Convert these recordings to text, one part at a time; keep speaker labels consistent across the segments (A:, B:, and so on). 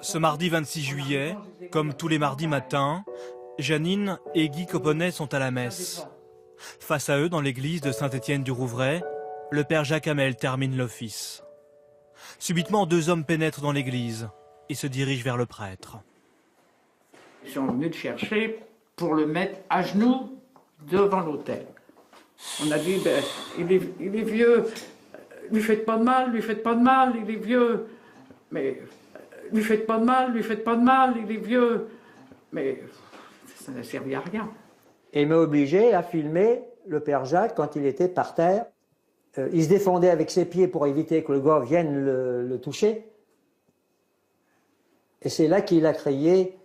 A: Ce mardi 26 juillet, comme tous les mardis matins, Janine et Guy Coponnet sont à la messe. Face à eux, dans l'église de Saint-Étienne-du-Rouvray, le père Jacques Hamel termine l'office. Subitement, deux hommes pénètrent dans l'église et se dirigent vers le prêtre.
B: Ils sont venus le chercher pour le mettre à genoux devant l'autel. On a dit, ben, il est vieux, lui faites pas de mal, lui faites pas de mal, il est vieux. Mais lui faites pas de mal, lui faites pas de mal, il est vieux. Mais ça n'a servi à rien.
C: Et il m'a obligé à filmer le père Jacques quand il était par terre. Il se défendait avec ses pieds pour éviter que le gars vienne le toucher. Et c'est là qu'il a crié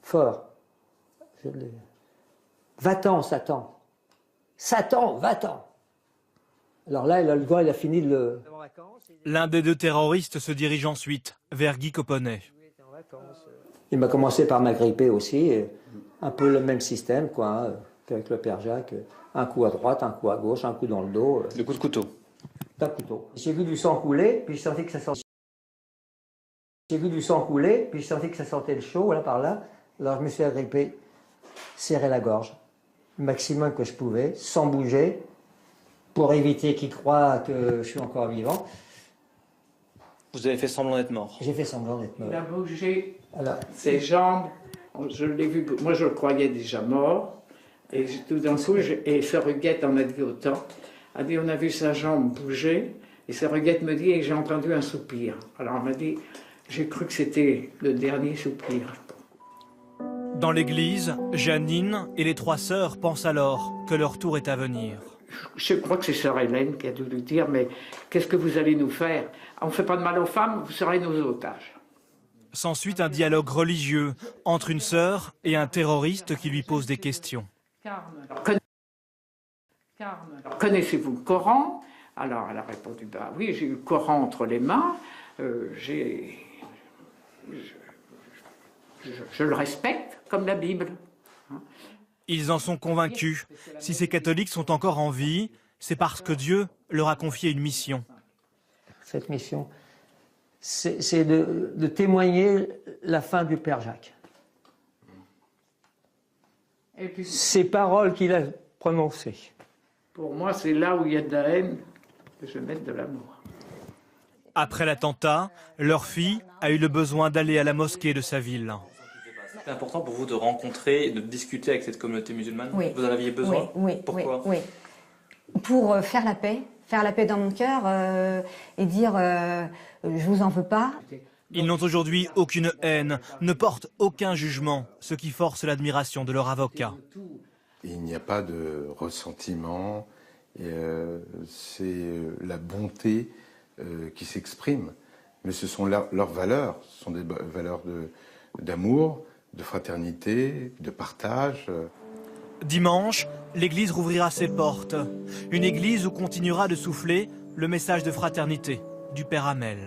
C: fort. Va-t'en, Satan. Satan, va-t'en. Alors là, le gars, il a fini de le...
A: L'un des deux terroristes se dirige ensuite vers Guy Coponnet.
C: Il m'a commencé par m'agripper aussi. Un peu le même système, quoi, hein, qu'avec le père Jacques. Un coup à droite, un coup à gauche, un coup dans le dos.
D: Le coup de couteau.
C: D'un couteau. J'ai vu du sang couler, puis je sentais que ça sentait... J'ai vu du sang couler, puis je sentais que ça sentait le chaud, là, par là. Alors je me suis agrippé, serré la gorge, le maximum que je pouvais, sans bouger, pour éviter qu'il croie que je suis encore vivant.
D: Vous avez fait semblant d'être mort.
C: J'ai fait semblant d'être mort.
B: Il a bougé
C: Alors,
B: ses jambes, je l'ai vu, moi je le croyais déjà mort. Et tout d'un coup, et Sœur-Huguette en a dit autant. A dit, on a vu sa jambe bouger, et Sœur-Huguette me dit, et j'ai entendu un soupir. Alors elle m'a dit, j'ai cru que c'était le dernier soupir.
A: Dans l'église, Janine et les trois sœurs pensent alors que leur tour est à venir.
B: Je crois que c'est Sœur Hélène qui a dû lui dire, mais qu'est-ce que vous allez nous faire? On ne fait pas de mal aux femmes, vous serez nos otages. S'ensuit
A: un dialogue religieux entre une sœur et un terroriste qui lui pose des questions.
B: Connaissez-vous le Coran? Alors elle a répondu, bah oui, j'ai eu le Coran entre les mains, je le respecte comme la Bible.
A: Ils en sont convaincus. Si ces catholiques sont encore en vie, c'est parce que Dieu leur a confié une mission.
C: cette mission, c'est de témoigner la fin du père Jacques.
B: Et puis,
C: Ces paroles qu'il a prononcées.
B: pour moi, c'est là où il y a de la haine que je mette de l'amour.
A: Après l'attentat, leur fille a eu le besoin d'aller à la mosquée de sa ville.
D: C'était important pour vous de rencontrer et de discuter avec cette communauté musulmane?
E: Oui.
D: Vous en aviez besoin?
E: Oui.
D: Pourquoi?
E: Oui. Pour faire la paix dans mon cœur et dire je vous en veux pas.
A: Ils n'ont aujourd'hui aucune haine, ne portent aucun jugement, ce qui force l'admiration de leur avocat.
F: Il n'y a pas de ressentiment, c'est la bonté qui s'exprime. Mais ce sont leurs valeurs, ce sont des valeurs d'amour, de fraternité, de partage.
A: Dimanche, l'église rouvrira ses portes. Une église où continuera de souffler le message de fraternité du père Hamel.